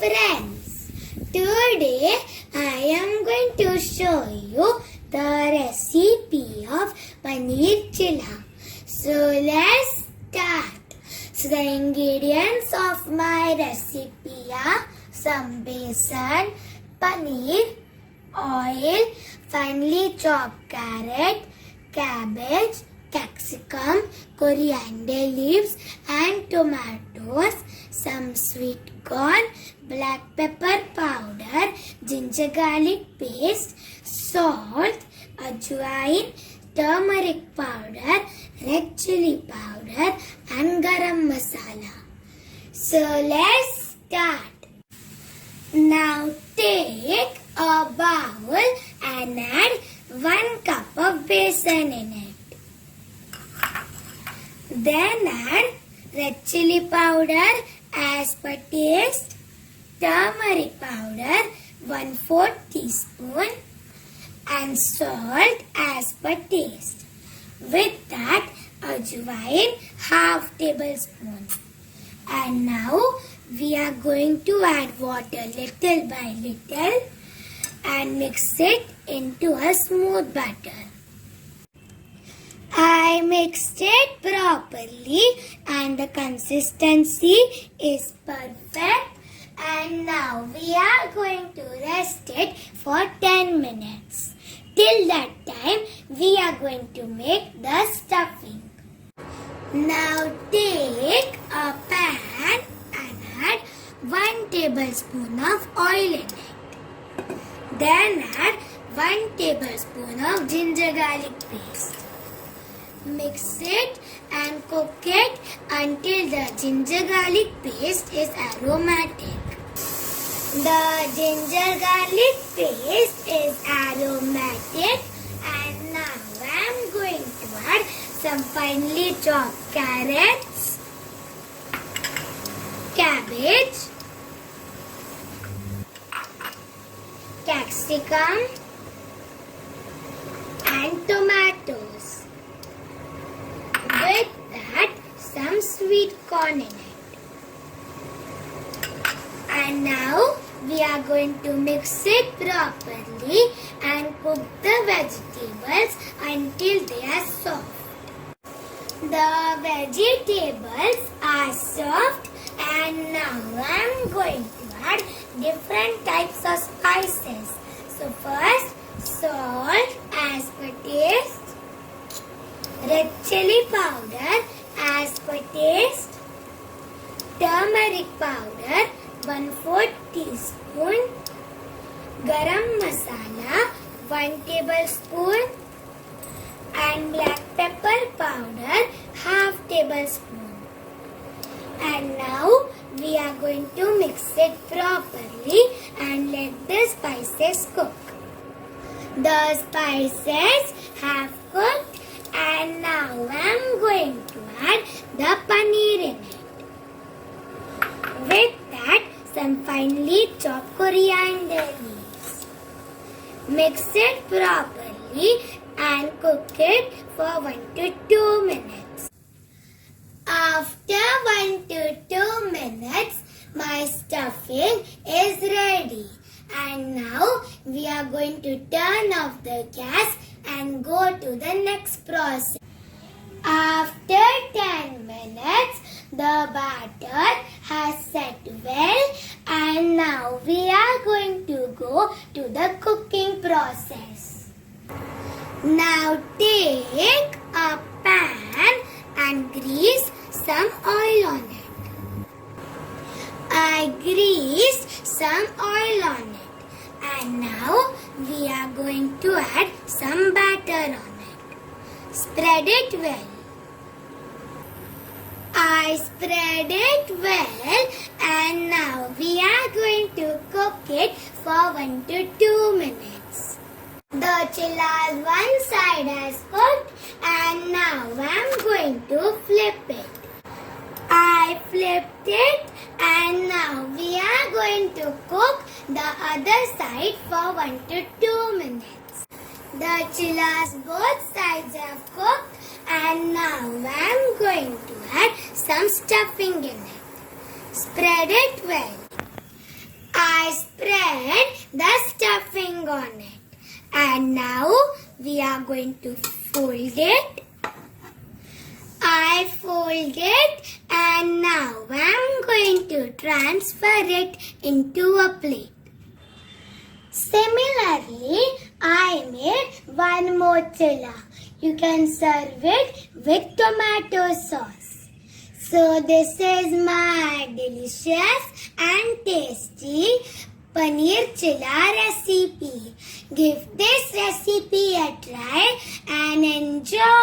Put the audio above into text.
friends, today I am going to show you the recipe of Paneer Chilla. So let's start. So the ingredients of my recipe are some besan, paneer, oil, finely chopped carrot, cabbage, capsicum, coriander leaves and tomatoes, some sweet corn, black pepper powder, ginger garlic paste, salt, ajwain, turmeric powder, red chili powder and garam masala. So let's start. Now take a bowl and add 1 cup of besan in it. Then add red chili powder as per taste, turmeric powder 1/4 teaspoon and salt as per taste. With that, ajwain 1/2 tablespoon. And now we are going to add water little by little and mix it into a smooth batter. I mixed it properly and the consistency is perfect, and now we are going to rest it for 10 minutes. Till that time we are going to make the stuffing. Now take a pan and add 1 tablespoon of oil in it. Then add 1 tablespoon of ginger garlic paste. Mix it and cook it until the ginger garlic paste is aromatic. The ginger garlic paste is aromatic, and now I am going to add some finely chopped carrots, cabbage, capsicum and tomatoes. With that, some sweet corn in it. And now we are going to mix it properly and cook the vegetables until they are soft. The vegetables are soft, and now I am going to add different types of spices. So first, salt as per taste, red chili powder as per taste, turmeric powder 1/4 teaspoon, garam masala 1 tablespoon and black pepper powder 1/2 tablespoon. And now we are going to mix it properly and let the spices cook. The spices have cooked, and now I am going to add the paneer in it. With that, some finely chopped coriander leaves. Mix it properly and cook it for 1 to 2 minutes. After 1 to 2 minutes, my stuffing is ready. And now we are going to turn off the gas and go to the next process. After 10 minutes, the batter has set well, and now we are going to go to the cooking process. Now take a pan and grease some oil on it. I greased some oil on it. And now we are going to add some batter on it. Spread it well. I spread it well, and now we are going to cook it for 1 to 2 minutes. The chilla's one side has cooked, and now I am going to flip it. I flipped it, and now we are going to cook the other side for 1 to 2 minutes. The chillas both sides have cooked, and now I am going to add some stuffing in it. Spread it well. I spread the stuffing on it. And now we are going to fold it. I fold it and now I'm going to transfer it into a plate. Similarly, I made one more chilla. You can serve it with tomato sauce. So this is my delicious and tasty Paneer Chilla recipe. Give this recipe a try and enjoy.